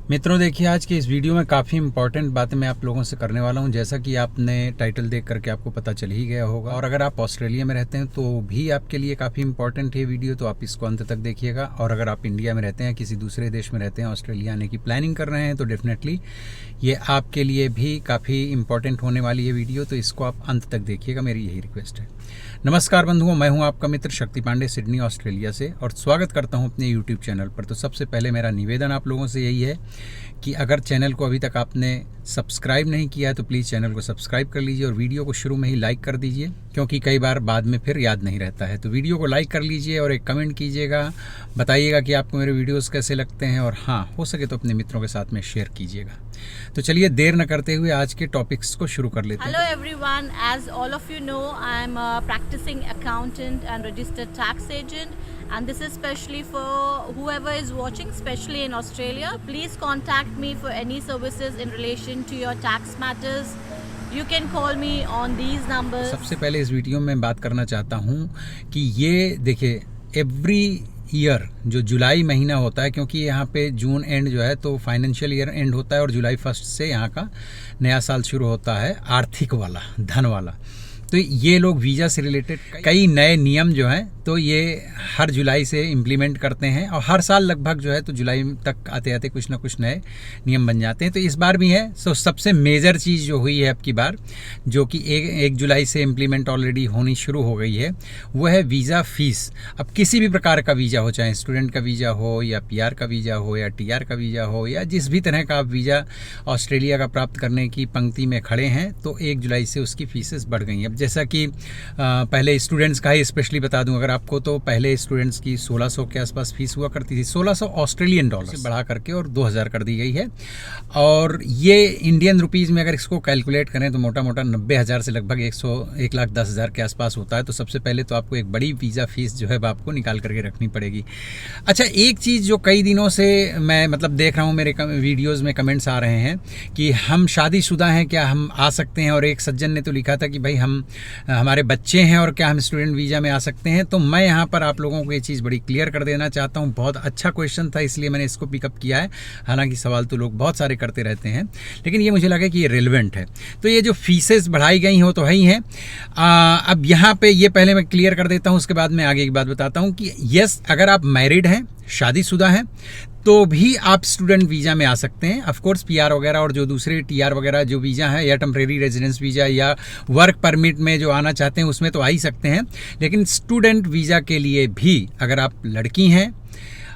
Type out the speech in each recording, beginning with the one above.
मित्रों, देखिए आज की इस वीडियो में काफ़ी इंपॉर्टेंट बातें मैं आप लोगों से करने वाला हूं। जैसा कि आपने टाइटल देख करके आपको पता चल ही गया होगा, और अगर आप ऑस्ट्रेलिया में रहते हैं तो भी आपके लिए काफ़ी इंपॉर्टेंट है वीडियो, तो आप इसको अंत तक देखिएगा। और अगर आप इंडिया में रहते हैं, किसी दूसरे देश में रहते हैं, ऑस्ट्रेलिया आने की प्लानिंग कर रहे हैं, तो डेफिनेटली ये आपके लिए भी काफ़ी इंपॉर्टेंट होने वाली है वीडियो, तो इसको आप अंत तक देखिएगा, मेरी यही रिक्वेस्ट है। नमस्कार बंधुओं, मैं हूं आपका मित्र शक्ति पांडे, सिडनी ऑस्ट्रेलिया से, और स्वागत करता हूं अपने यूट्यूब चैनल पर। तो सबसे पहले मेरा निवेदन आप लोगों से यही है कि अगर चैनल को अभी तक आपने सब्सक्राइब नहीं किया है तो प्लीज़ चैनल को सब्सक्राइब कर लीजिए, और वीडियो को शुरू में ही लाइक कर दीजिए, क्योंकि कई बार बाद में फिर याद नहीं रहता है। तो वीडियो को लाइक कर लीजिए और एक कमेंट कीजिएगा, बताइएगा कि आपको मेरे वीडियोस कैसे लगते हैं, और हाँ, हो सके तो अपने मित्रों के साथ में शेयर कीजिएगा। तो चलिए देर न करते हुए आज के टॉपिक्स को शुरू कर लेते हैं। Hello everyone, as all of you know, I am a practicing accountant and registered tax agent, and this is specially for whoever is watching, especially in Australia. Please contact me for any services in relation to your tax matters. You can call me on these numbers. सबसे पहले इस video में बात करना चाहता हूँ कि ये देखिए, एवरी ईयर जो जुलाई महीना होता है, क्योंकि यहाँ पे जून एंड जो है तो फाइनेंशियल ईयर एंड होता है, और जुलाई 1 से यहाँ का नया साल शुरू होता है, आर्थिक वाला, धन वाला। तो ये लोग वीज़ा से रिलेटेड कई नए नियम जो हैं तो ये हर जुलाई से इम्प्लीमेंट करते हैं, और हर साल लगभग जो है तो जुलाई तक आते आते कुछ ना कुछ नए नियम बन जाते हैं। तो इस बार भी है। सो सबसे मेजर चीज़ जो हुई है अब की बार, जो कि एक जुलाई से इम्प्लीमेंट ऑलरेडी होनी शुरू हो गई है, वो है वीज़ा फीस। अब किसी भी प्रकार का वीज़ा हो, चाहे स्टूडेंट का वीज़ा हो, या PR का वीज़ा हो, या TR का वीज़ा हो, या जिस भी तरह का आप वीज़ा ऑस्ट्रेलिया का प्राप्त करने की पंक्ति में खड़े हैं, तो 1 जुलाई से उसकी फीसेस बढ़ गई हैं। अब जैसा कि पहले स्टूडेंट्स का ही स्पेशली बता दूं अगर आपको, तो पहले स्टूडेंट्स की 1600 के आसपास फीस हुआ करती थी, 1600 ऑस्ट्रेलियन डॉलर से बढ़ा करके और 2000 कर दी गई है। और ये इंडियन रुपीज़ में अगर इसको कैलकुलेट करें तो मोटा मोटा 90,000 से लगभग 1,10,000 के आसपास होता है। तो सबसे पहले तो आपको एक बड़ी वीज़ा फीस जो है आपको निकाल करके रखनी पड़ेगी। अच्छा, एक चीज़ जो कई दिनों से मैं देख रहा हूँ, मेरे वीडियोज़ में कमेंट्स आ रहे हैं कि हम शादीशुदा हैं, क्या हम आ सकते हैं? और एक सज्जन ने तो लिखा था कि भाई हमारे बच्चे हैं और क्या हम स्टूडेंट वीज़ा में आ सकते हैं? तो मैं यहाँ पर आप लोगों को ये चीज़ बड़ी क्लियर कर देना चाहता हूँ। बहुत अच्छा क्वेश्चन था, इसलिए मैंने इसको पिकअप किया है। हालांकि सवाल तो लोग बहुत सारे करते रहते हैं, लेकिन ये मुझे लगा कि ये रेलेवेंट है। तो ये जो फीसेस बढ़ाई गई हैं वो तो है ही हैं। अब यहाँ पे ये पहले मैं क्लियर कर देता हूँ, उसके बाद मैं आगे की बात बताता हूँ कि यस, अगर आप मैरिड हैं, शादीशुदा हैं, तो भी आप स्टूडेंट वीज़ा में आ सकते हैं। ऑफ कोर्स PR वगैरह और जो दूसरे TR वगैरह जो वीज़ा है, या टेम्परेरी रेजिडेंस वीज़ा या वर्क परमिट में जो आना चाहते हैं उसमें तो आ ही सकते हैं। लेकिन स्टूडेंट वीज़ा के लिए भी अगर आप लड़की हैं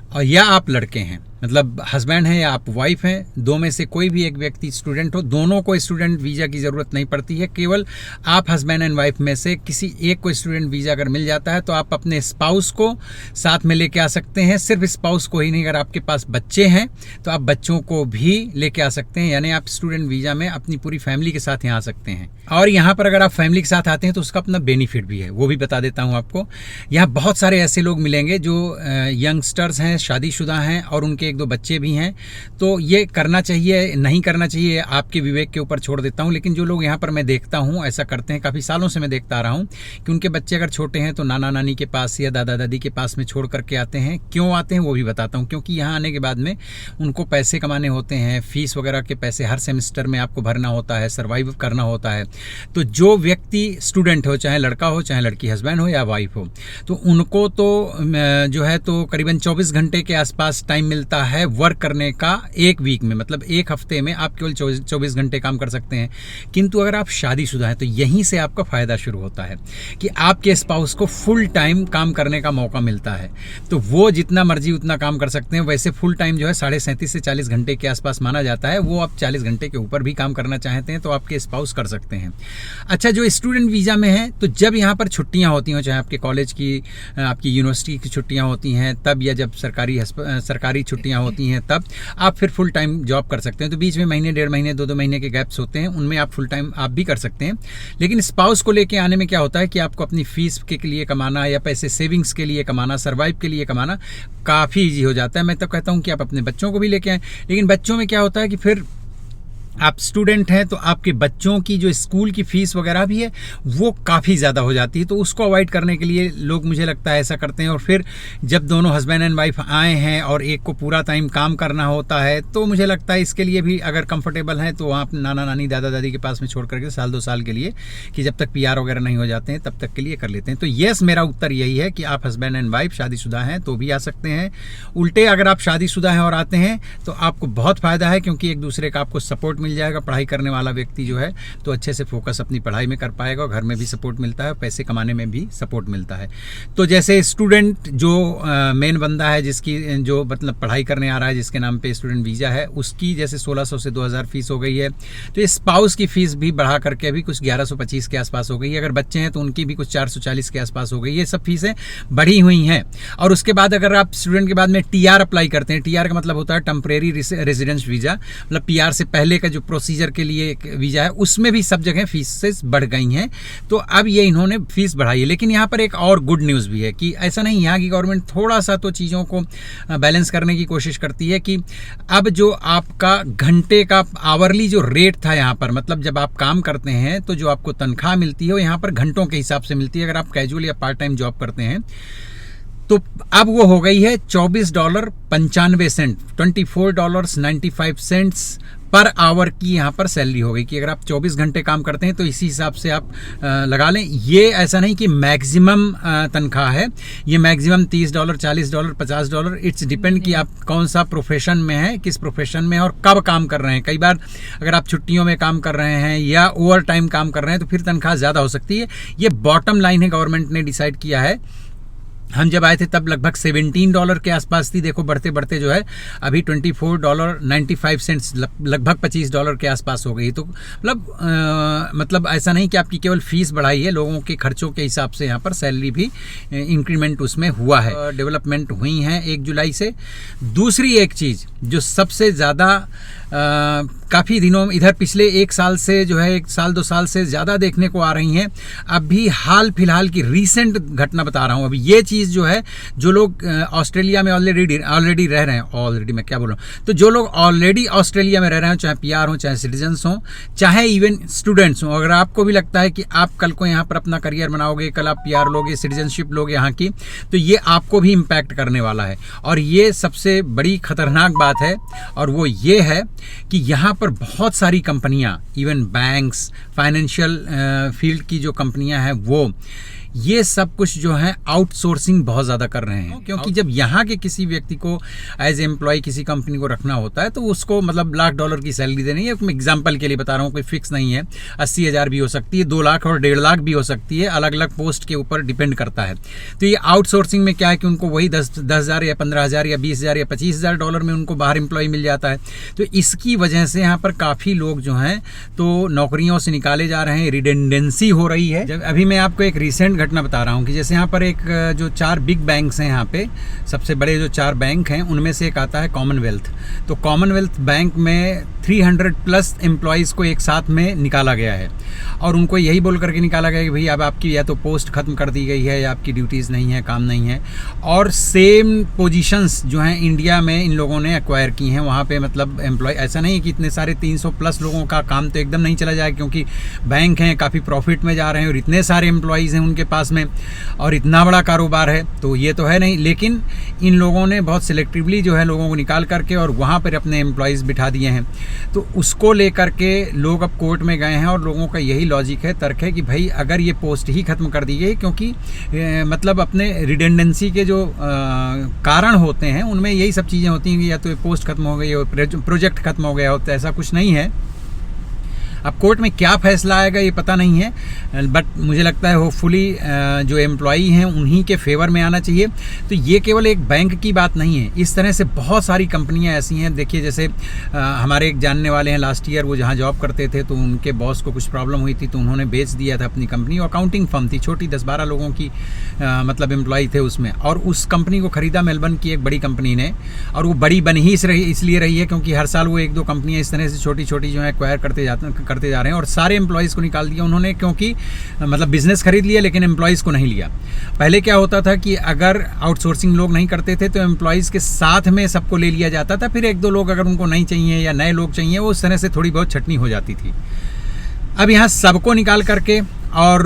और या आप लड़के हैं, मतलब हस्बैंड हैं या आप वाइफ हैं, दो में से कोई भी एक व्यक्ति स्टूडेंट हो, दोनों को स्टूडेंट वीज़ा की ज़रूरत नहीं पड़ती है। केवल आप हस्बैंड एंड वाइफ में से किसी एक को स्टूडेंट वीज़ा अगर मिल जाता है तो आप अपने स्पाउस को साथ में लेके आ सकते हैं। सिर्फ स्पाउस को ही नहीं, अगर आपके पास बच्चे हैं तो आप बच्चों को भी लेके आ सकते हैं, यानी आप स्टूडेंट वीज़ा में अपनी पूरी फैमिली के साथ यहाँ आ सकते हैं। और यहाँ पर अगर आप फैमिली के साथ आते हैं तो उसका अपना बेनिफिट भी है, वो भी बता देता हूँ आपको। यहाँ बहुत सारे ऐसे लोग मिलेंगे जो यंगस्टर्स हैं, शादीशुदा हैं, और उनके 1-2 बच्चे भी हैं। तो ये करना चाहिए, नहीं करना चाहिए, आपके विवेक के ऊपर छोड़ देता हूँ। लेकिन जो लोग यहाँ पर मैं देखता हूँ ऐसा करते हैं, काफ़ी सालों से मैं देखता आ रहा हूँ कि उनके बच्चे अगर छोटे हैं तो नाना नानी के पास या दादा दादी के पास में छोड़ करके आते हैं। क्यों आते हैं वो भी बताता हूँ। क्योंकि यहाँ आने के बाद में उनको पैसे कमाने होते हैं, फीस वगैरह के पैसे हर सेमेस्टर में आपको भरना होता है, सर्वाइव करना होता है। तो जो व्यक्ति स्टूडेंट हो, चाहे लड़का हो चाहे लड़की, हस्बैंड हो या वाइफ हो, तो उनको तो जो है तो करीबन 24 घंटे के आसपास टाइम मिलता है वर्क करने का। एक वीक में, मतलब एक हफ्ते में आप केवल 24 घंटे काम कर सकते हैं। किंतु अगर आप शादीशुदा हैं तो यहीं से आपका फ़ायदा शुरू होता है कि आपके स्पाउस को फुल टाइम काम करने का मौका मिलता है। तो वो जितना मर्जी उतना काम कर सकते हैं। वैसे फुल टाइम जो है 37.5 से 40 घंटे के आसपास माना जाता है। वो आप 40 घंटे के ऊपर भी काम करना चाहते हैं तो आपके स्पाउस कर सकते हैं। अच्छा, जो स्टूडेंट वीज़ा में है, तो जब यहाँ पर छुट्टियाँ होती हैं, चाहे आपके कॉलेज की, आपकी यूनिवर्सिटी की छुट्टियाँ होती हैं तब, या जब सरकारी छुट्टियाँ होती हैं तब आप फिर फुल टाइम जॉब कर सकते हैं। तो बीच में महीने, 1.5 महीने, 2-2 महीने के गैप्स होते हैं, उनमें आप फुल टाइम आप भी कर सकते हैं। लेकिन स्पाउस को लेके आने में क्या होता है कि आपको अपनी फीस के लिए कमाना, या पैसे सेविंग्स के लिए कमाना, सर्वाइव के लिए कमाना काफ़ी ईजी हो जाता है। मैं तो कहता हूँ कि आप अपने बच्चों को भी लेके आएँ। लेकिन बच्चों में क्या होता है कि फिर आप स्टूडेंट हैं तो आपके बच्चों की जो स्कूल की फीस वगैरह भी है वो काफ़ी ज़्यादा हो जाती है, तो उसको अवॉइड करने के लिए लोग मुझे लगता है ऐसा करते हैं। और फिर जब दोनों हस्बैंड एंड वाइफ आए हैं और एक को पूरा टाइम काम करना होता है, तो मुझे लगता है इसके लिए भी अगर कंफर्टेबल हैं तो आप नाना नानी दादा दादी के पास में छोड़ करके साल 2 साल के लिए, कि जब तक PR वगैरह नहीं हो जाते हैं तब तक के लिए कर लेते हैं। तो येस, मेरा उत्तर यही है कि आप हस्बैंड एंड वाइफ शादीशुदा हैं तो भी आ सकते हैं। उल्टे अगर आप शादीशुदा हैं और आते हैं तो आपको बहुत फ़ायदा है, क्योंकि एक दूसरे का आपको सपोर्ट मिल जाएगा। पढ़ाई करने वाला व्यक्ति जो है तो अच्छे से फोकस अपनी पढ़ाई में कर पाएगा, घर में भी सपोर्ट मिलता है, पैसे कमाने में भी सपोर्ट मिलता है। तो जैसे स्टूडेंट जो मेन बंदा है, जिसकी जो मतलब पढ़ाई करने आ रहा है, जिसके नाम पे स्टूडेंट वीज़ा है, उसकी जैसे 1600 से 2000 फीस हो गई है। तो इस स्पाउस की फीस भी बढ़ा करके अभी कुछ 1125 के आसपास हो गई है। अगर बच्चे हैं तो उनकी भी कुछ 440 के आसपास हो गई। ये सब फीसें बढ़ी हुई हैं। और उसके बाद अगर आप स्टूडेंट के बाद में TR अप्लाई करते हैं, TR का मतलब होता है टेम्परेरी रेजिडेंस वीज़ा, मतलब PR से पहले का जो प्रोसीजर के लिए एक वीज़ा है, उसमें भी सब जगह फीसेस बढ़ गई हैं। तो अब ये इन्होंने फीस बढ़ाई है। लेकिन यहाँ पर एक और गुड न्यूज़ भी है कि ऐसा नहीं, यहाँ की गवर्नमेंट थोड़ा सा तो चीज़ों को बैलेंस करने की कोशिश करती है कि अब जो आपका घंटे का आवरली जो रेट था यहाँ पर, मतलब जब आप काम करते हैं तो जो आपको तनख्वाह मिलती है वो यहाँ पर घंटों के हिसाब से मिलती है। अगर आप कैजुअल या पार्ट टाइम जॉब करते हैं तो अब वो हो गई है $24.95, $24.95 पर आवर की यहाँ पर सैलरी हो गई। कि अगर आप 24 घंटे काम करते हैं तो इसी हिसाब से आप लगा लें। ये ऐसा नहीं कि मैक्सिमम तनख्वाह है, ये मैक्सिमम $30, $40, $50, इट्स डिपेंड कि आप कौन सा प्रोफेशन में हैं, किस प्रोफेशन में और कब काम कर रहे हैं। कई बार अगर आप छुट्टियों में काम कर रहे हैं या ओवर टाइम काम कर रहे हैं तो फिर तनख्वाह ज़्यादा हो सकती है। ये बॉटम लाइन है, गवर्नमेंट ने डिसाइड किया है। हम जब आए थे तब लगभग $17 के आसपास थी, देखो बढ़ते बढ़ते जो है अभी $24.95, लगभग $25 के आसपास हो गई। तो मतलब ऐसा नहीं कि आपकी केवल फीस बढ़ाई है, लोगों के खर्चों के हिसाब से यहाँ पर सैलरी भी इंक्रीमेंट उसमें हुआ है। डेवलपमेंट हुई हैं 1 जुलाई से। दूसरी एक चीज़ जो सबसे ज़्यादा काफ़ी दिनों इधर पिछले 1 साल से जो है 1 साल 2 साल से ज़्यादा देखने को आ रही हैं, अभी हाल फिलहाल की रीसेंट घटना बता रहा हूँ। अभी ये चीज़ जो है, जो लोग ऑस्ट्रेलिया में ऑलरेडी रह रहे हैं, ऑलरेडी मैं क्या बोल रहा हूँ, तो जो लोग ऑलरेडी ऑस्ट्रेलिया में रह रहे हैं, चाहे PR हों, चाहे सिटीजन्स हों, चाहे इवन स्टूडेंट्स हों, अगर आपको भी लगता है कि आप कल को यहाँ पर अपना करियर बनाओगे, कल आप PR लोगे, सिटीजनशिप लोगे यहाँ की, तो ये आपको भी इम्पैक्ट करने वाला है। और ये सबसे बड़ी खतरनाक बात है, और वो ये है कि यहाँ पर बहुत सारी कंपनियां, इवन बैंक्स, फाइनेंशियल फील्ड की जो कंपनियां हैं, वो ये सब कुछ जो है आउटसोर्सिंग बहुत ज़्यादा कर रहे हैं। क्योंकि जब यहाँ के किसी व्यक्ति को एज एम्प्लॉय किसी कंपनी को रखना होता है तो उसको मतलब $1,00,000 की सैलरी देनी है। मैं एग्जांपल के लिए बता रहा हूँ, कोई फिक्स नहीं है, 80,000 भी हो सकती है, 2 लाख और 1.5 लाख भी हो सकती है, अलग अलग पोस्ट के ऊपर डिपेंड करता है। तो ये आउटसोर्सिंग में क्या है कि उनको वही 10,000 या 15,000 या 20,000 या $25,000 में उनको बाहर एम्प्लॉय मिल जाता है। तो इसकी वजह से यहाँ पर काफ़ी लोग जो हैं तो नौकरियों से निकाले जा रहे हैं, रिडेंडेंसी हो रही है। जब अभी मैं आपको एक रिसेंट घटना बता रहा हूँ कि जैसे यहाँ पर एक जो 4 बिग बैंक्स हैं, यहाँ पे सबसे बड़े जो 4 बैंक हैं उनमें से एक आता है कॉमनवेल्थ। तो कॉमनवेल्थ बैंक में 300+ एम्प्लॉयज़ को एक साथ में निकाला गया है, और उनको यही बोल करके निकाला गया कि भाई अब आपकी या तो पोस्ट खत्म कर दी गई है या आपकी ड्यूटीज़ नहीं है, काम नहीं है। और सेम पोजीशंस जो हैं इंडिया में इन लोगों ने एक्वायर की हैं वहाँ पे, मतलब एम्प्लॉय, ऐसा नहीं है कि इतने सारे 300+ लोगों का काम तो एकदम नहीं चला जाए, क्योंकि बैंक हैं काफ़ी प्रॉफिट में जा रहे हैं और इतने सारे एम्प्लॉयज़ हैं उनके पास में और इतना बड़ा कारोबार है, तो ये तो है नहीं। लेकिन इन लोगों ने बहुत सिलेक्टिवली जो है लोगों को निकाल करके और वहाँ पर अपने एम्प्लॉयज़ बिठा दिए हैं। तो उसको लेकर के लोग अब कोर्ट में गए हैं, और लोगों का यही लॉजिक है, तर्क है कि भाई अगर ये पोस्ट ही खत्म कर दी गई, क्योंकि मतलब अपने रिडेंडेंसी के जो कारण होते हैं उनमें यही सब चीज़ें होती हैं कि या तो ये पोस्ट खत्म हो गई और प्रोजेक्ट खत्म हो गया हो, तो ऐसा कुछ नहीं है। अब कोर्ट में क्या फैसला आएगा ये पता नहीं है, बट मुझे लगता है होपफुली जो एम्प्लॉई हैं उन्हीं के फेवर में आना चाहिए। तो ये केवल एक बैंक की बात नहीं है, इस तरह से बहुत सारी कंपनियां ऐसी हैं। देखिए जैसे हमारे एक जानने वाले हैं, लास्ट ईयर वो जहां जॉब करते थे तो उनके बॉस को कुछ प्रॉब्लम हुई थी, तो उन्होंने बेच दिया था अपनी कंपनी। अकाउंटिंग फर्म थी, छोटी 10-12 लोगों की मतलब एम्प्लॉई थे उसमें, और उस कंपनी को ख़रीदा मेलबर्न की एक बड़ी कंपनी ने, और वो बड़ी बनी ही इसलिए रही है क्योंकि हर साल वो 1-2 कंपनियाँ इस तरह से छोटी छोटी जो है एक्वायर करते जा रहे हैं और सारे एम्प्लॉयज़ को निकाल दिया उन्होंने, क्योंकि मतलब बिजनेस खरीद लिया लेकिन एम्प्लॉयज़ को नहीं लिया। पहले क्या होता था कि अगर आउटसोर्सिंग लोग नहीं करते थे तो एम्प्लॉयज़ के साथ में सबको ले लिया जाता था, फिर एक दो लोग अगर उनको नहीं चाहिए या नए लोग चाहिए, वो उस तरह से थोड़ी बहुत छटनी हो जाती थी। अब यहाँ सबको निकाल करके और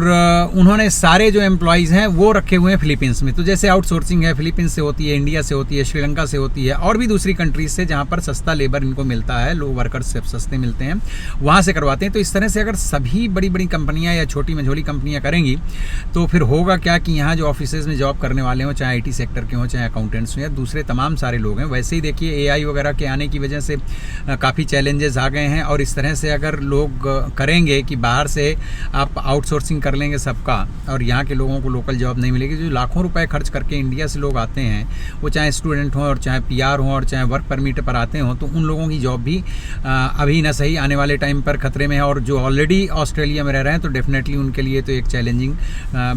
उन्होंने सारे जो एम्प्लॉयज़ हैं वो रखे हुए हैं फिलीपींस में। तो जैसे आउटसोर्सिंग है फिलीपींस से होती है, इंडिया से होती है, श्रीलंका से होती है और भी दूसरी कंट्रीज से जहाँ पर सस्ता लेबर इनको मिलता है, लोग वर्कर्स सस्ते मिलते हैं, वहाँ से करवाते हैं। तो इस तरह से अगर सभी बड़ी बड़ी कंपनियाँ या छोटी मझोली कंपनियाँ करेंगी तो फिर होगा क्या कि यहाँ जो ऑफिसेज में जॉब करने वाले हों, चाहे IT सेक्टर के हों, चाहे अकाउंटेंट्स हों या दूसरे तमाम सारे लोग हैं, वैसे ही देखिए AI वगैरह के आने की वजह से काफ़ी चैलेंजेस आ गए हैं। और इस तरह से अगर लोग करेंगे कि बाहर से आप आउटसोर्सिंग कर लेंगे सबका और यहाँ के लोगों को लोकल जॉब नहीं मिलेगी, जो लाखों रुपए खर्च करके इंडिया से लोग आते हैं, वो चाहे स्टूडेंट हों और चाहे PR हों और चाहे वर्क परमिट पर आते हों, तो उन लोगों की जॉब भी अभी ना सही आने वाले टाइम पर खतरे में है। और जो ऑलरेडी ऑस्ट्रेलिया में रह रहे हैं तो डेफिनेटली उनके लिए तो एक चैलेंजिंग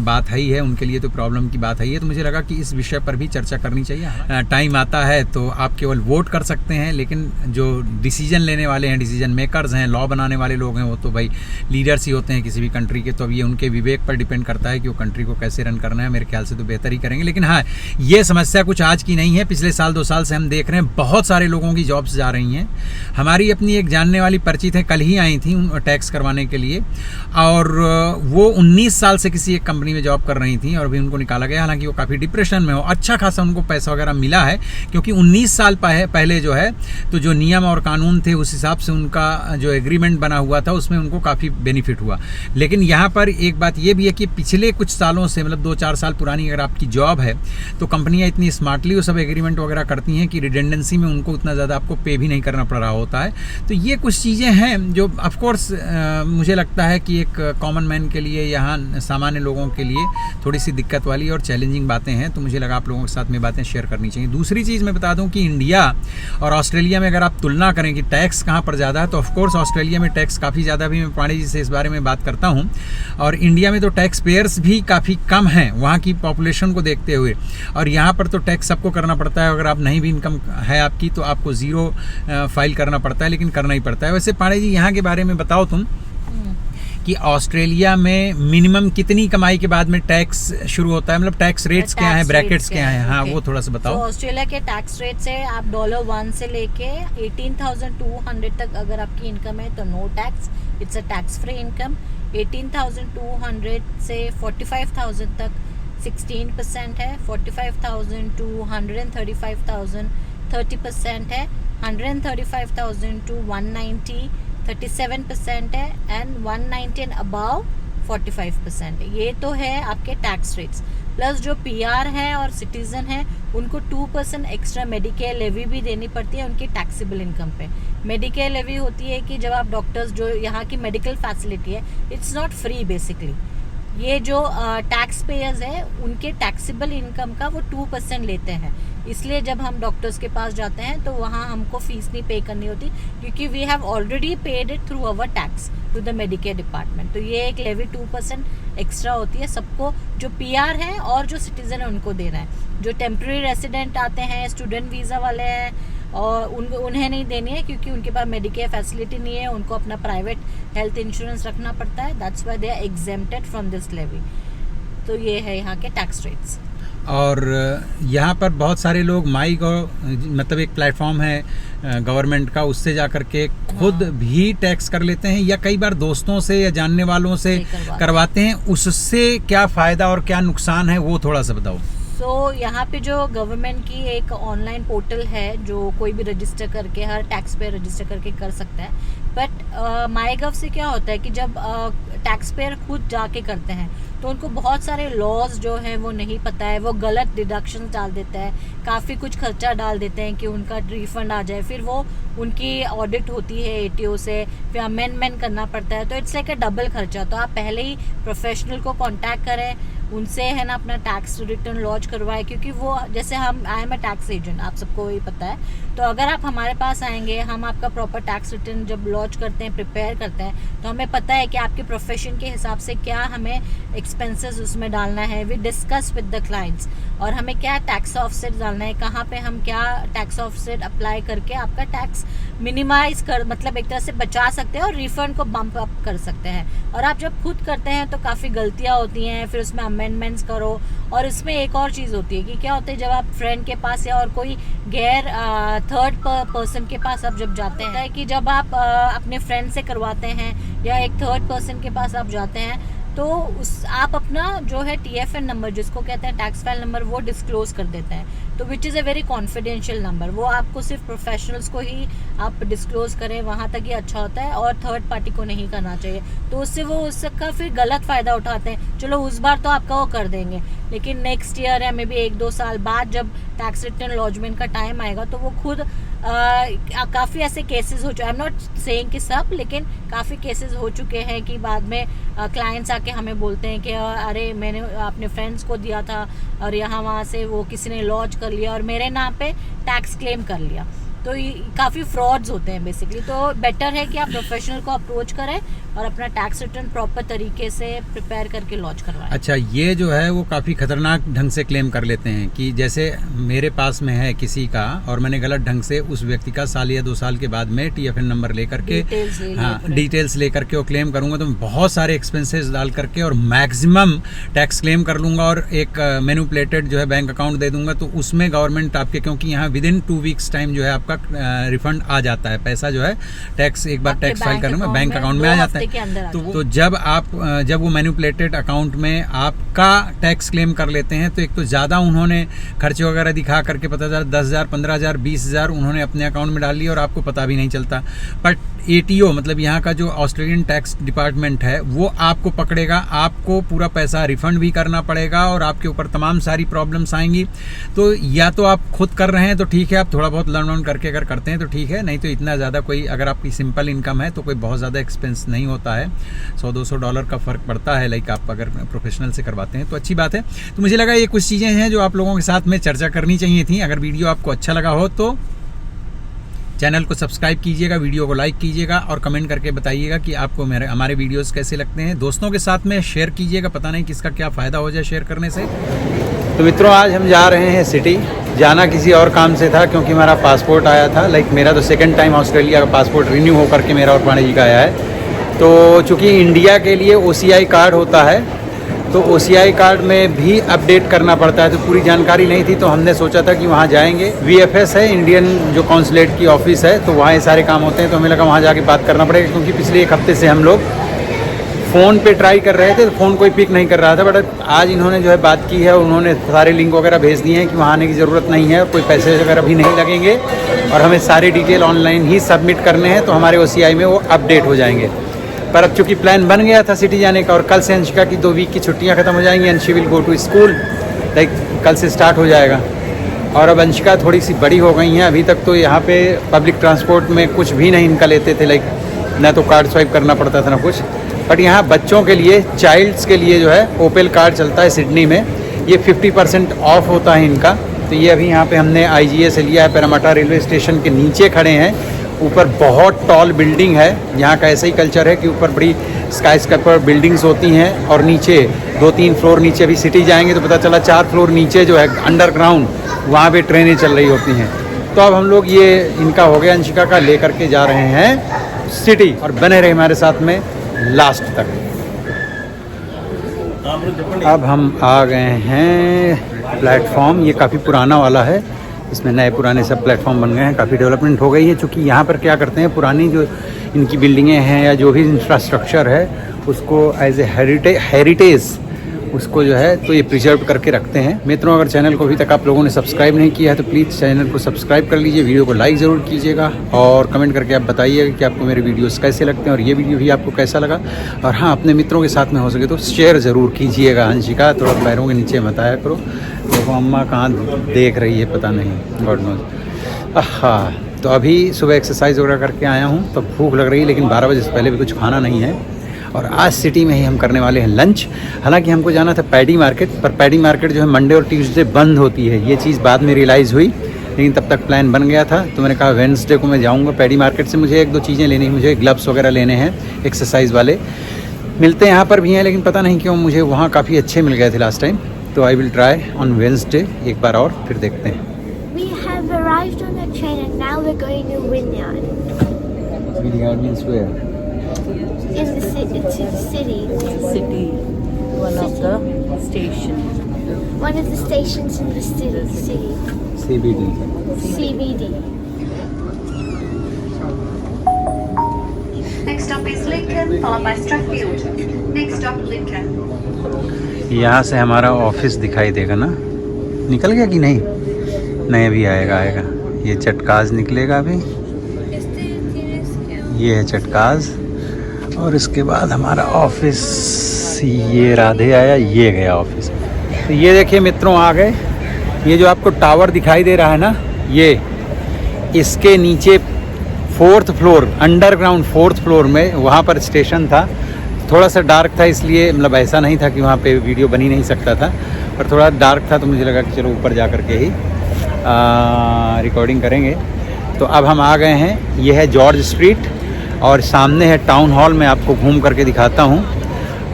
बात है ही है, उनके लिए तो प्रॉब्लम की बात है ही है। तो मुझे लगा कि इस विषय पर भी चर्चा करनी चाहिए। टाइम आता है तो आप केवल वोट कर सकते हैं, लेकिन जो डिसीजन लेने वाले हैं, डिसीजन मेकर्स हैं, लॉ बनाने वाले लोग हैं, वो तो भाई लीडर्स ही होते हैं किसी भी कंट्री के। तो अब ये उनके विवेक पर डिपेंड करता है कि वो कंट्री को कैसे रन करना है। मेरे ख्याल से तो बेहतर ही करेंगे। लेकिन हाँ, ये समस्या कुछ आज की नहीं है, पिछले साल 2 साल से हम देख रहे हैं बहुत सारे लोगों की जॉब्स जा रही हैं। हमारी अपनी एक जानने वाली परिचित है, कल ही आई थी टैक्स करवाने के लिए, और वो 19 साल से किसी एक कंपनी में जॉब कर रही थी और अभी उनको निकाला गया। हालांकि वो काफ़ी डिप्रेशन में हो, अच्छा खासा उनको पैसा वगैरह मिला है, क्योंकि 19 साल पहले जो है तो जो नियम और कानून थे उस हिसाब से उनका जो एग्रीमेंट बना हुआ था उसमें उनको काफ़ी बेनिफिट हुआ। लेकिन यहाँ पर एक बात ये भी है कि पिछले कुछ सालों से, मतलब 2-4 साल पुरानी अगर आपकी जॉब है तो कंपनियां इतनी स्मार्टली वो सब एग्रीमेंट वगैरह करती हैं कि रिडेंडेंसी में उनको उतना ज़्यादा आपको पे भी नहीं करना पड़ रहा होता है। तो ये कुछ चीज़ें हैं जो ऑफकोर्स मुझे लगता है कि एक कॉमन मैन के लिए, यहाँ सामान्य लोगों के लिए थोड़ी सी दिक्कत वाली और चैलेंजिंग बातें हैं। तो मुझे लगा आप लोगों के साथ में बातें शेयर करनी चाहिए। दूसरी चीज़ मैं बता दूँ कि इंडिया और ऑस्ट्रेलिया में अगर आप तुलना करें कि टैक्स कहाँ पर ज़्यादा है, तो ऑफकोर्स ऑस्ट्रेलिया में टैक्स काफ़ी ज़्यादा भी, मैं पांडे जी से इस बारे में बात करता हूँ, और इंडिया में तो टैक्स पेयर्स भी काफ़ी कम हैं वहाँ की पॉपुलेशन को देखते हुए। और यहाँ पर तो टैक्स सबको करना पड़ता है, अगर आप नहीं भी इनकम है आपकी तो आपको ज़ीरो फाइल करना पड़ता है, लेकिन करना ही पड़ता है। वैसे पांडे जी, यहाँ के बारे में बताओ तुम कि ऑस्ट्रेलिया में मिनिमम कितनी कमाई के बाद में टैक्स शुरू होता है, मतलब टैक्स रेट्स क्या हैं, ब्रैकेट्स क्या हैं? हाँ, वो थोड़ा सा बताओ। तो ऑस्ट्रेलिया के टैक्स रेट्स है, आप $1 से लेके 18,200 तक अगर आपकी इनकम है तो no tax, it's a tax free income. 18,200 से 45,000 तक 16% है, 45,000 to 135,000 30% है, 135,000 to 190 37% है, एंड 190 एंड अबाव 45% है। ये तो है आपके टैक्स रेट्स। प्लस जो PR है और सिटीजन है उनको 2% एक्स्ट्रा मेडिकेयर लेवी भी देनी पड़ती है उनकी टैक्सेबल इनकम पे। मेडिकेयर लेवी होती है कि जब आप डॉक्टर्स, जो यहाँ की मेडिकल फैसिलिटी है, इट्स नॉट फ्री बेसिकली। ये जो टैक्स पेयर्स है उनके टैक्सेबल इनकम का वो 2% लेते हैं, इसलिए जब हम डॉक्टर्स के पास जाते हैं तो वहाँ हमको फीस नहीं पे करनी होती, क्योंकि we have already paid it through our tax to the Medicare department. तो ये एक लेवी 2% एक्स्ट्रा होती है सबको, जो PR है और जो सिटीजन है उनको देना है। जो टेम्प्रेरी रेसिडेंट आते हैं, स्टूडेंट वीज़ा वाले हैं, और उन्हें नहीं देनी है क्योंकि उनके पास मेडिकेयर फैसिलिटी नहीं है, उनको अपना प्राइवेट हेल्थ इंश्योरेंस रखना पड़ता है। That's why they are exempted from this levy. तो ये है यहाँ के टैक्स रेट्स। और यहाँ पर बहुत सारे लोग मतलब एक प्लेटफॉर्म है गवर्नमेंट का, उससे जा कर के खुद भी टैक्स कर लेते हैं, या कई बार दोस्तों से या जानने वालों से करवाते हैं। उससे क्या फ़ायदा और क्या नुकसान है, वो थोड़ा सा बताओ। यहाँ पे जो गवर्नमेंट की एक ऑनलाइन पोर्टल है जो कोई भी रजिस्टर करके, हर टैक्स पेयर रजिस्टर करके कर सकता है। बट माईगव से क्या होता है कि जब टैक्स पेयर खुद जाके करते हैं तो उनको बहुत सारे लॉज जो है वो नहीं पता है, वो गलत डिडक्शन डाल देता है, काफ़ी कुछ खर्चा डाल देते हैं कि उनका रिफंड आ जाए, फिर वो उनकी ऑडिट होती है ATO से, फिर अमेंडमेंट करना पड़ता है, तो इट्स लाइक अ डबल खर्चा। तो आप पहले ही प्रोफेशनल को कांटेक्ट करें उनसे है ना अपना टैक्स रिटर्न लॉन्च करवाएं, क्योंकि वो जैसे I am a tax agent, आप सबको ही पता है। तो अगर आप हमारे पास आएंगे, हम आपका प्रॉपर टैक्स रिटर्न जब लॉन्च करते हैं, प्रिपेयर करते हैं, तो हमें पता है कि आपके प्रोफेशन के हिसाब से क्या हमें एक्सपेंसेस उसमें डालना है। We discuss with the clients, और हमें क्या टैक्स ऑफसेट डालना है, कहाँ पे हम क्या टैक्स ऑफसेट अप्लाई करके आपका टैक्स मिनिमाइज कर, मतलब एक तरह से बचा सकते हैं और रिफंड को बम्प अप कर सकते हैं। और आप जब खुद करते हैं तो काफ़ी गलतियाँ होती हैं, फिर उसमें अमेंडमेंट्स करो। और इसमें एक और चीज़ होती है कि क्या होता है, जब आप फ्रेंड के पास या और कोई गैर थर्ड पर्सन के पास आप जब जाते हैं, कि जब आप अपने फ्रेंड से करवाते हैं या एक थर्ड पर्सन के पास आप जाते हैं, तो आप अपना जो है TFN नंबर, जिसको कहते हैं टैक्स फाइल नंबर, वो डिस्क्लोज कर देते हैं। तो which is a very confidential number, वो आपको सिर्फ प्रोफेशनल्स को ही आप डिस्क्लोज करें, वहाँ तक ही अच्छा होता है, और थर्ड पार्टी को नहीं करना चाहिए। तो उससे वो उसका फिर गलत फ़ायदा उठाते हैं। चलो उस बार तो आपका वो कर देंगे, लेकिन नेक्स्ट ईयर या मे बी 1-2 साल बाद जब टैक्स रिटर्न लॉन्चमेंट का टाइम आएगा, तो वो खुद काफ़ी ऐसे केसेस हो चुके, आई एम नॉट सेइंग कि सब, लेकिन काफ़ी केसेस हो चुके हैं कि बाद में क्लाइंट्स आके हमें बोलते हैं कि अरे मैंने अपने फ्रेंड्स को दिया था और यहाँ वहाँ से वो किसी ने लॉन्च कर लिया और मेरे नाम पे टैक्स क्लेम कर लिया। तो काफ़ी फ्रॉड्स होते हैं बेसिकली। तो बेटर है कि आप प्रोफेशनल को अप्रोच करें और अपना टैक्स रिटर्न प्रॉपर तरीके से प्रिपेयर करके लॉन्च करवाएं। अच्छा, ये जो है वो काफ़ी खतरनाक ढंग से क्लेम कर लेते हैं कि जैसे मेरे पास में है किसी का, और मैंने गलत ढंग से उस व्यक्ति का साल या 2 साल के बाद में TFN नंबर लेकर के डिटेल्स लेकर के वो क्लेम करूँगा, तो मैं बहुत सारे एक्सपेंसेस डाल करके और मैक्सिमम टैक्स क्लेम कर लूँगा और एक मैनिपुलेटेड जो है बैंक अकाउंट दे दूँगा। तो उसमें गवर्नमेंट आपके, क्योंकि यहाँ विदिन 2 वीक्स टाइम जो है आपका रिफंड आ जाता है, पैसा जो है टैक्स एक बार टैक्स फाइल करने में बैंक अकाउंट में आ जाता है। तो जब वो मैनिपुलेटेड अकाउंट में आपका टैक्स क्लेम कर लेते हैं, तो एक तो ज़्यादा उन्होंने खर्चे वगैरह दिखा करके पता चला 10,000, 15,000, 20,000 उन्होंने अपने अकाउंट में डाल लिया और आपको पता भी नहीं चलता। बट ATO मतलब यहाँ का जो ऑस्ट्रेलियन टैक्स डिपार्टमेंट है, वो आपको पकड़ेगा, आपको पूरा पैसा रिफंड भी करना पड़ेगा और आपके ऊपर तमाम सारी प्रॉब्लम्स आएंगी। तो या तो आप खुद कर रहे हैं तो ठीक है, आप थोड़ा बहुत लर्न करके अगर करते हैं तो ठीक है, नहीं तो इतना ज़्यादा कोई, अगर आपकी सिंपल इनकम है तो कोई बहुत ज़्यादा एक्सपेंस नहीं होता है, $100-200 का फ़र्क पड़ता है। लाइक आप अगर प्रोफेशनल से करवाते हैं तो अच्छी बात है। तो मुझे लगा ये कुछ चीज़ें हैं जो आप लोगों के साथ में चर्चा करनी चाहिए थी। अगर वीडियो आपको अच्छा लगा हो तो चैनल को सब्सक्राइब कीजिएगा, वीडियो को लाइक कीजिएगा और कमेंट करके बताइएगा कि आपको हमारे वीडियोस कैसे लगते हैं। दोस्तों के साथ में शेयर कीजिएगा, पता नहीं किसका क्या फ़ायदा हो जाए शेयर करने से। तो मित्रों, आज हम जा रहे हैं सिटी। जाना किसी और काम से था, क्योंकि हमारा पासपोर्ट आया था। लाइक मेरा तो सेकंड टाइम ऑस्ट्रेलिया का पासपोर्ट रिन्यू होकर के मेरा और पांडे जी का आया है। तो चूँकि इंडिया के लिए OCI कार्ड होता है, तो OCI कार्ड में भी अपडेट करना पड़ता है। तो पूरी जानकारी नहीं थी, तो हमने सोचा था कि वहाँ जाएंगे। VFS है, इंडियन जो कॉन्सुलेट की ऑफिस है, तो वहाँ ये सारे काम होते हैं। तो हमें लगा वहाँ जाके बात करना पड़ेगा, क्योंकि पिछले 1 हफ्ते से हम लोग फ़ोन पे ट्राई कर रहे थे, तो फ़ोन कोई पिक नहीं कर रहा था। बट आज इन्होंने जो है बात की है, उन्होंने सारे लिंक वगैरह भेज दिए हैं कि वहाँ आने की ज़रूरत नहीं है, कोई पैसे वगैरह भी नहीं लगेंगे और हमें सारी डिटेल ऑनलाइन ही सबमिट करने हैं, तो हमारे OCI में वो अपडेट हो जाएंगे। पर अब चूँकि प्लान बन गया था सिटी जाने का, और कल से अंशिका की 2 वीक की छुट्टियाँ ख़त्म हो जाएंगी and she will go to school, like कल से स्टार्ट हो जाएगा। और अब अंशिका थोड़ी सी बड़ी हो गई हैं। अभी तक तो यहाँ पे पब्लिक ट्रांसपोर्ट में कुछ भी नहीं इनका लेते थे, लाइक ना तो कार्ड स्वाइप करना पड़ता था ना कुछ। बट यहाँ बच्चों के लिए, चाइल्ड्स के लिए जो है ओपेल कार्ड चलता है सिडनी में, ये 50% ऑफ होता है इनका। तो ये अभी यहाँ पे हमने IGA से लिया है। पैरामाटा रेलवे स्टेशन के नीचे खड़े हैं, ऊपर बहुत टॉल बिल्डिंग है। यहाँ का ऐसा ही कल्चर है कि ऊपर बड़ी स्काई स्क्रैपर बिल्डिंग्स होती हैं और नीचे 2-3 फ्लोर नीचे। अभी सिटी जाएंगे तो पता चला 4 फ्लोर नीचे जो है अंडरग्राउंड, वहाँ पे ट्रेनें चल रही होती हैं। तो अब हम लोग ये इनका हो गया अंशिका का, लेकर के जा रहे हैं सिटी, और बने रहे हमारे साथ में लास्ट तक। अब हम आ गए हैं प्लेटफॉर्म। ये काफ़ी पुराना वाला है, इसमें नए पुराने सब प्लेटफॉर्म बन गए हैं, काफ़ी डेवलपमेंट हो गई है। चूँकि यहाँ पर क्या करते हैं, पुरानी जो इनकी बिल्डिंगें हैं या जो भी इंफ्रास्ट्रक्चर है, उसको एज ए हेरिटेज उसको जो है तो ये प्रिजर्व करके रखते हैं। मित्रों, अगर चैनल को अभी तक आप लोगों ने सब्सक्राइब नहीं किया है तो प्लीज़ चैनल को सब्सक्राइब कर लीजिए, वीडियो को लाइक ज़रूर कीजिएगा और कमेंट करके आप बताइएगा कि आपको मेरे वीडियोस कैसे लगते हैं और ये वीडियो भी आपको कैसा लगा। और हाँ, अपने मित्रों के साथ में हो सके तो शेयर ज़रूर कीजिएगा। अंशिका थोड़ा पैरों के नीचे मत आया करो, देखो अम्मा कहाँ देख रही है पता नहीं, गॉड नोज। हाँ, तो अभी सुबह एक्सरसाइज वगैरह करके आया हूँ, तो भूख लग रही है, लेकिन 12 बजे से पहले भी कुछ खाना नहीं है। और आज सिटी में ही हम करने वाले हैं लंच। हालांकि हमको जाना था पैडी मार्केट, पर पैडी मार्केट जो है मंडे और ट्यूसडे बंद होती है। ये चीज़ बाद में रियलाइज़ हुई, लेकिन तब तक प्लान बन गया था। तो मैंने कहा वेडनेसडे को मैं जाऊँगा पैडी मार्केट से। मुझे 1-2 चीज़ें लेनी, मुझे ग्लव्स वगैरह लेने हैं एक्सरसाइज वाले। मिलते यहाँ पर भी हैं, लेकिन पता नहीं क्यों मुझे वहाँ काफ़ी अच्छे मिल गए थे लास्ट टाइम। तो I will try on Wednesday एक बार और, फिर देखते हैं। We have arrived on the train and now we're going to Wynyard. Wynyard means where? In the city. It's a city. City, one of the stations. One of the stations in the city. CBD. CBD. Next stop is Lincoln, followed by Strathfield. Next stop, Lincoln. यहाँ से हमारा office दिखाई देगा ना? निकल गया कि नहीं? नहीं, अभी आएगा। ये चटकाज निकलेगा अभी। ये है चटकाज, और इसके बाद हमारा ऑफिस। ये राधे आया, ये गया ऑफिस। तो ये देखिए मित्रों, आ गए। ये जो आपको टावर दिखाई दे रहा है ना, ये इसके नीचे 4th floor, underground 4th floor में वहाँ पर स्टेशन था। थोड़ा सा डार्क था, इसलिए मतलब ऐसा नहीं था कि वहाँ पे वीडियो बन ही नहीं सकता था, पर थोड़ा डार्क था तो मुझे लगा कि चलो ऊपर जा कर के ही रिकॉर्डिंग करेंगे। तो अब हम आ गए हैं। ये है जॉर्ज स्ट्रीट और सामने है टाउन हॉल। मैं आपको घूम करके दिखाता हूँ।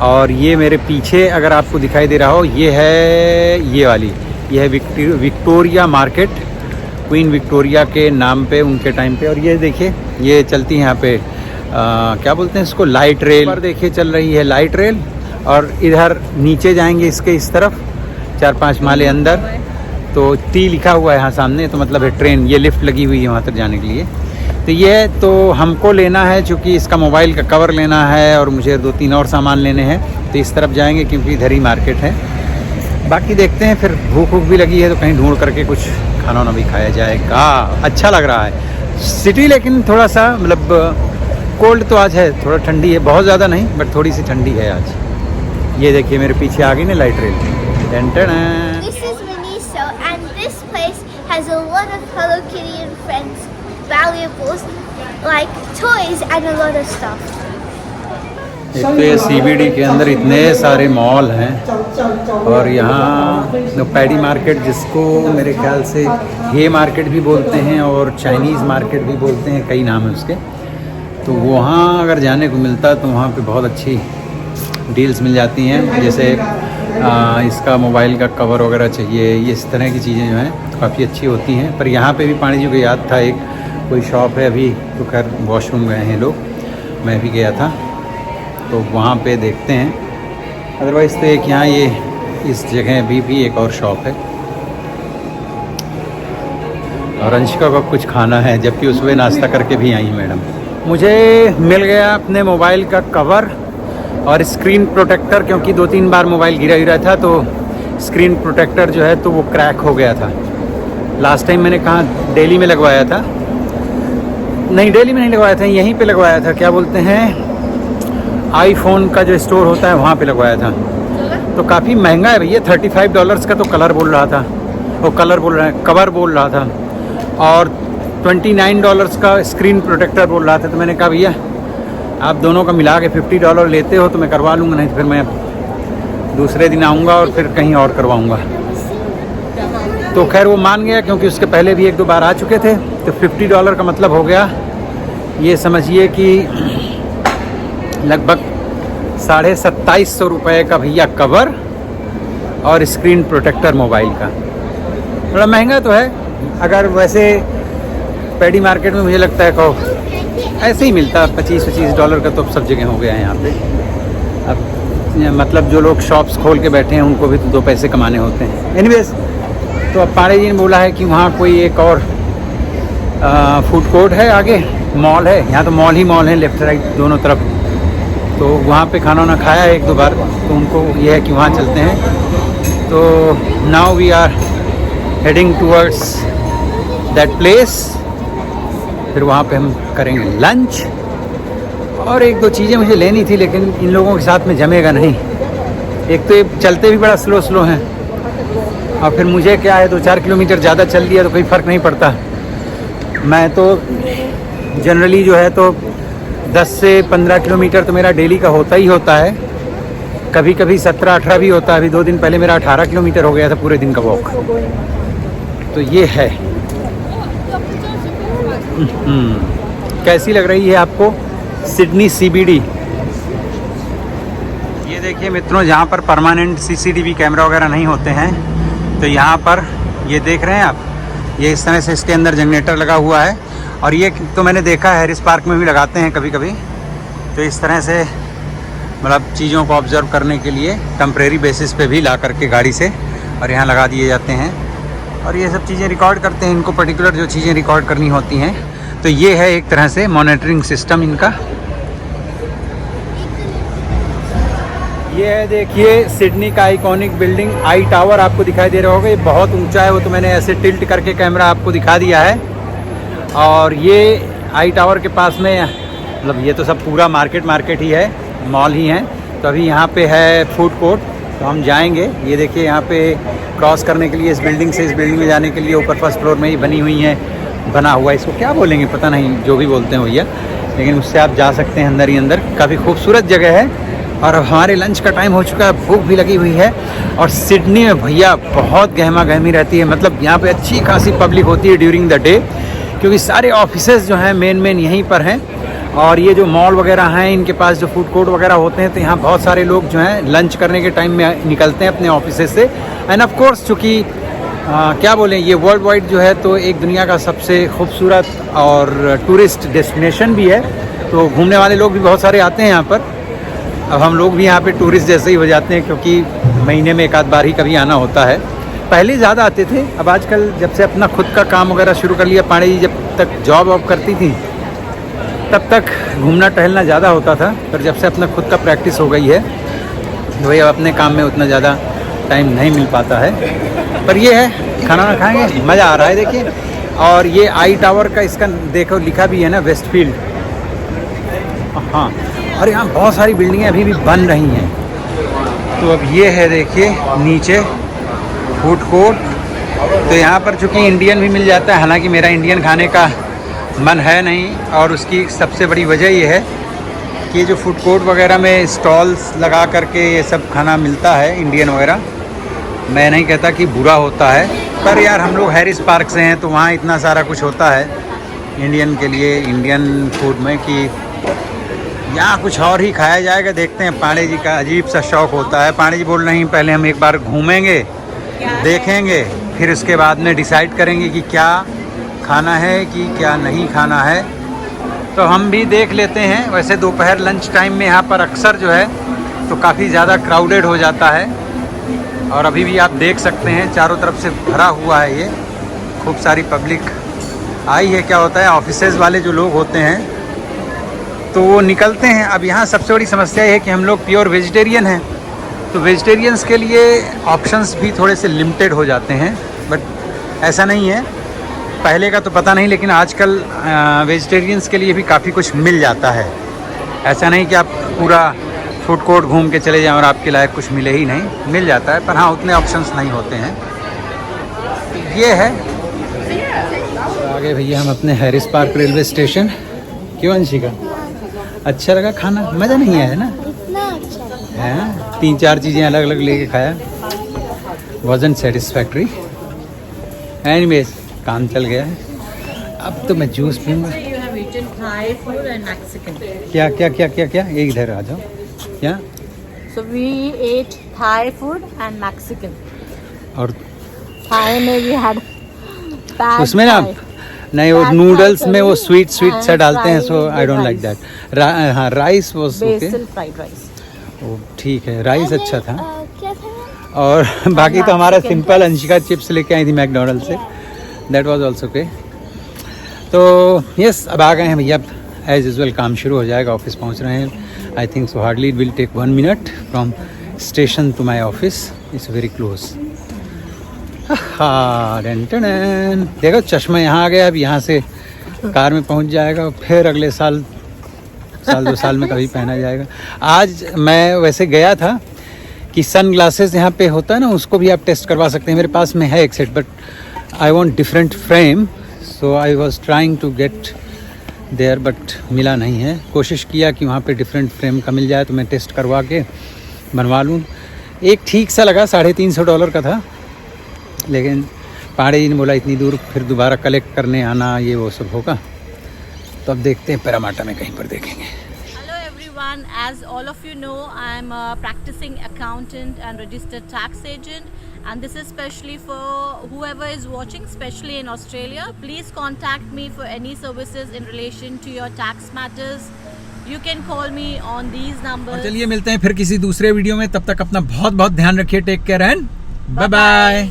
और ये मेरे पीछे अगर आपको दिखाई दे रहा हो, ये है ये वाली, ये है विक्टोरिया मार्केट, क्वीन विक्टोरिया के नाम पे उनके टाइम पे। और ये देखिए, ये चलती है यहाँ पे क्या बोलते हैं इसको, लाइट रेल। पर देखिए चल रही है लाइट रेल। और इधर नीचे जाएंगे इसके इस तरफ 4-5 माले अंदर, तो टी लिखा हुआ है यहाँ सामने, तो मतलब है ट्रेन। ये लिफ्ट लगी हुई है वहाँ तक जाने के लिए। तो ये तो हमको लेना है, चूँकि इसका मोबाइल का कवर लेना है और मुझे 2-3 और सामान लेने हैं। तो इस तरफ जाएंगे क्योंकि इधर ही मार्केट है। बाकी देखते हैं, फिर भूख भी लगी है तो कहीं ढूंढ करके कुछ खाना वाना भी खाया जाएगा। अच्छा लग रहा है सिटी, लेकिन थोड़ा सा मतलब कोल्ड तो आज है, थोड़ा ठंडी है, बहुत ज़्यादा नहीं बट थोड़ी सी ठंडी है आज। ये देखिए मेरे पीछे आ गई ना light rail. This is Miniso and this place has a lot of Hello Kitty and Friends valuables like toys and a lot of stuff. एक तो ये CBD के अंदर इतने सारे मॉल हैं, और यहाँ पैडी मार्केट, जिसको मेरे ख्याल से हे मार्केट भी बोलते हैं और चाइनीज़ मार्केट भी बोलते हैं, कई नाम है उसके। तो वहाँ अगर जाने को मिलता तो वहाँ पे बहुत अच्छी डील्स मिल जाती हैं। जैसे इसका मोबाइल का कवर वगैरह चाहिए, ये इस तरह की चीज़ें जो हैं काफ़ी अच्छी होती हैं। पर यहाँ पे भी पानी जी को याद था, एक कोई शॉप है, अभी तो खैर वॉशरूम गए हैं लोग, मैं भी गया था, तो वहाँ पे देखते हैं। अदरवाइज़ तो एक यहाँ ये इस जगह भी एक और शॉप है। और अंशिका को कुछ खाना है, जबकि उस सुबह नाश्ता करके भी आई मैडम। मुझे मिल गया अपने मोबाइल का कवर और स्क्रीन प्रोटेक्टर, क्योंकि 2-3 बार मोबाइल गिरा था, तो स्क्रीन प्रोटेक्टर जो है तो वो क्रैक हो गया था। लास्ट टाइम मैंने कहाँ दिल्ली में लगवाया था, नहीं दिल्ली में नहीं लगवाया था, यहीं पे लगवाया था, क्या बोलते हैं आईफोन का जो स्टोर होता है वहाँ पे लगवाया था। तो काफ़ी महंगा है भैया, $35 का तो कलर बोल रहा था, वो कलर बोल रहा है, कवर बोल रहा था, और $29 का स्क्रीन प्रोटेक्टर बोल रहा था। तो मैंने कहा भैया आप दोनों का मिला के $50 लेते हो तो मैं करवा लूँगा, नहीं तो फिर मैं दूसरे दिन आऊँगा और फिर कहीं और करवाऊँगा। तो खैर वो मान गया, क्योंकि उसके पहले भी 1-2 बार आ चुके थे। तो $50 का मतलब हो गया, ये समझिए कि लगभग 2750 रुपये का भैया कवर और स्क्रीन प्रोटेक्टर मोबाइल का। थोड़ा महंगा तो है, अगर वैसे पैडी मार्केट में मुझे लगता है कहो ऐसे ही मिलता $25-25 का, तो सब जगह हो गया है यहाँ पे। अब मतलब जो लोग शॉप्स खोल के बैठे हैं उनको भी तो 2 पैसे कमाने होते हैं। एनीवेज, तो अब पाड़े जी ने बोला है कि वहाँ कोई एक और फूड कोर्ट है, आगे मॉल है। यहाँ तो मॉल ही मॉल है, लेफ्ट राइट दोनों तरफ। तो वहाँ पे खाना वाना खाया 1-2 बार, तो उनको ये है कि वहाँ चलते हैं। तो now we are heading towards that place. फिर वहाँ पे हम करेंगे लंच, और 1-2 चीज़ें मुझे लेनी थी, लेकिन इन लोगों के साथ में जमेगा नहीं। एक तो ये चलते भी बड़ा स्लो हैं, और फिर मुझे क्या है 2-4 किलोमीटर ज़्यादा चल दिया तो कोई फ़र्क नहीं पड़ता। मैं तो जनरली जो है तो 10 से 15 किलोमीटर तो मेरा डेली का होता ही होता है, कभी कभी 17-18 भी होता है। अभी 2 दिन पहले मेरा 18 किलोमीटर हो गया था पूरे दिन का वॉक। तो ये है। कैसी लग रही है आपको सिडनी CBD? ये देखिए मित्रों, जहाँ पर परमानेंट CCTV कैमरा वगैरह नहीं होते हैं, तो यहाँ पर ये देख रहे हैं आप, ये इस तरह से इसके अंदर जनरेटर लगा हुआ है। और ये तो मैंने देखा है हैरिस पार्क में भी लगाते हैं कभी कभी। तो इस तरह से मतलब चीज़ों को ऑब्जर्व करने के लिए टेम्परेरी बेसिस पे भी ला करके गाड़ी से और यहाँ लगा दिए जाते हैं, और ये सब चीज़ें रिकॉर्ड करते हैं। इनको पर्टिकुलर जो चीज़ें रिकॉर्ड करनी होती हैं, तो ये है एक तरह से मॉनिटरिंग सिस्टम इनका। ये है देखिए सिडनी का आइकॉनिक बिल्डिंग आई टावर, आपको दिखाई दे रहा होगा। ये बहुत ऊंचा है, वो तो मैंने ऐसे टिल्ट करके कैमरा आपको दिखा दिया है। और ये आई टावर के पास में मतलब ये तो सब पूरा मार्केट ही है, मॉल ही है। तो अभी यहाँ पे है फूड कोर्ट, तो हम जाएंगे। ये देखिए यहाँ पे क्रॉस करने के लिए इस बिल्डिंग से इस बिल्डिंग में जाने के लिए ऊपर फर्स्ट फ्लोर में ही बनी हुई है, बना हुआ है, इसको क्या बोलेंगे पता नहीं, जो भी बोलते हैं भैया, लेकिन उससे आप जा सकते हैं अंदर ही अंदर। काफ़ी खूबसूरत जगह है। और हमारे लंच का टाइम हो चुका है, भूख भी लगी हुई है। और सिडनी में भैया बहुत गहमा गहमी रहती है, मतलब यहाँ पे अच्छी खासी पब्लिक होती है ड्यूरिंग द डे, क्योंकि सारे ऑफिसेज जो हैं मेन यहीं पर हैं। और ये जो मॉल वगैरह हैं, इनके पास जो फूड कोर्ट वगैरह होते हैं, तो यहाँ बहुत सारे लोग जो हैं लंच करने के टाइम में निकलते हैं अपने ऑफिसेज से। एंड ऑफ कोर्स चूँकि क्या बोलें, ये वर्ल्ड वाइड जो है तो एक दुनिया का सबसे खूबसूरत और टूरिस्ट डेस्टिनेशन भी है, तो घूमने वाले लोग भी बहुत सारे आते हैं यहाँ पर। अब हम लोग भी यहाँ पे टूरिस्ट जैसे ही हो जाते हैं, क्योंकि महीने में एक आध बार ही कभी आना होता है। पहले ज़्यादा आते थे, अब आजकल जब से अपना खुद का काम वगैरह शुरू कर लिया, पांडे जी जब तक जॉब वॉब करती थी तब तक घूमना टहलना ज़्यादा होता था, पर जब से अपना खुद का प्रैक्टिस हो गई है तो वही अब अपने काम में उतना ज़्यादा टाइम नहीं मिल पाता है। पर ये है, खाना ना खाएँगे, मज़ा आ रहा है देखिए। और ये आई टावर का इसका देखो लिखा भी है ना, वेस्टफील्ड। हाँ, और यहाँ बहुत सारी बिल्डिंगें अभी भी बन रही हैं। तो अब ये है देखिए नीचे फूड कोर्ट। तो यहाँ पर चूँकि इंडियन भी मिल जाता है, हालांकि मेरा इंडियन खाने का मन है नहीं, और उसकी सबसे बड़ी वजह ये है कि ये जो फूड कोर्ट वगैरह में स्टॉल्स लगा करके ये सब खाना मिलता है इंडियन वगैरह, मैं नहीं कहता कि बुरा होता है, पर यार हम लोग हैरिस पार्क से हैं, तो वहाँ इतना सारा कुछ होता है इंडियन के लिए, इंडियन फूड में, कि यहाँ कुछ और ही खाया जाएगा। देखते हैं, पांडे जी का अजीब सा शौक़ होता है। पांडे जी बोल रहे हैं पहले हम एक बार घूमेंगे, देखेंगे, फिर उसके बाद में डिसाइड करेंगे कि क्या खाना है कि क्या नहीं खाना है। तो हम भी देख लेते हैं। वैसे दोपहर लंच टाइम में यहाँ पर अक्सर जो है तो काफ़ी ज़्यादा क्राउडेड हो जाता है, और अभी भी आप देख सकते हैं चारों तरफ से भरा हुआ है, ये खूब सारी पब्लिक आई है। क्या होता है, ऑफिसेज़ वाले जो लोग होते हैं तो वो निकलते हैं। अब यहाँ सबसे बड़ी समस्या ये है कि हम लोग प्योर वेजिटेरियन हैं, तो वेजिटेरियंस के लिए ऑप्शंस भी थोड़े से लिमिटेड हो जाते हैं। बट ऐसा नहीं है, पहले का तो पता नहीं, लेकिन आजकल वेजिटेरियंस के लिए भी काफ़ी कुछ मिल जाता है। ऐसा नहीं कि आप पूरा फूड कोर्ट घूम के चले जाएं और आपके लायक कुछ मिले ही नहीं, मिल जाता है, पर हाँ उतने ऑप्शंस नहीं होते हैं। ये है। तो आगे भैया हम अपने हैरिस पार्क रेलवे स्टेशन। क्यों अंशिका, अच्छा लगा खाना? मज़ा नहीं आया ना? इतना अच्छा है, 3-4 चीज़ें अलग अलग लेके खाया, वॉजंट सेटिस्फैक्ट्री। एनीवेज काम चल गया है। अब तो मैं जूस पीऊँगा। क्या क्या क्या क्या क्या, एक इधर आ जाओ। क्या? So we ate Thai food and Mexican. और Thai में we had उसमें ना नहीं, वो नूडल्स में वो स्वीट सा डालते हैं, सो आई डोंट लाइक दैट। हाँ, rice was okay, BECIL fried rice. वो ठीक है, राइस अच्छा था। क्या था? और बाकी तो हमारा सिंपल अंशिका चिप्स लेके आई थी मैकडोनल्ड से, दैट वाज आल्सो ओके। तो यस, अब आ गए हैं भैया, एज यूजुअल काम शुरू हो जाएगा, ऑफिस पहुंच रहे हैं। I think so hardly it will take 1 minute from station to my office, it's very close. हाँ, देखो चश्मा यहाँ आ गया, अब यहाँ से कार में पहुँच जाएगा, फिर अगले साल 2 साल में कभी पहना जाएगा। आज मैं वैसे गया था कि सन ग्लासेस यहाँ पे होता है ना, उसको भी आप टेस्ट करवा सकते हैं। मेरे पास में है एक set, but I want different frame, so I was trying to get there, but मिला नहीं है। कोशिश किया कि वहाँ पे डिफरेंट फ्रेम का मिल जाए तो मैं टेस्ट करवा के बनवा लूँ। एक ठीक सा लगा, $350 का था, लेकिन पाड़े जी ने बोला इतनी दूर फिर दोबारा कलेक्ट करने आना ये वो सब होगा, तो अब देखते हैं पैरामाटा में कहीं पर देखेंगे। Hello everyone, as all of you know, I am a practicing accountant and registered tax agent, and this is specially for whoever is watching, especially in Australia. Please contact me for any services in relation to your tax matters. You can call me on these numbers. और चलिए मिलते हैं फिर किसी दूसरे video में, तब तक अपना बहुत बहुत ध्यान रखिए। Take care and bye bye.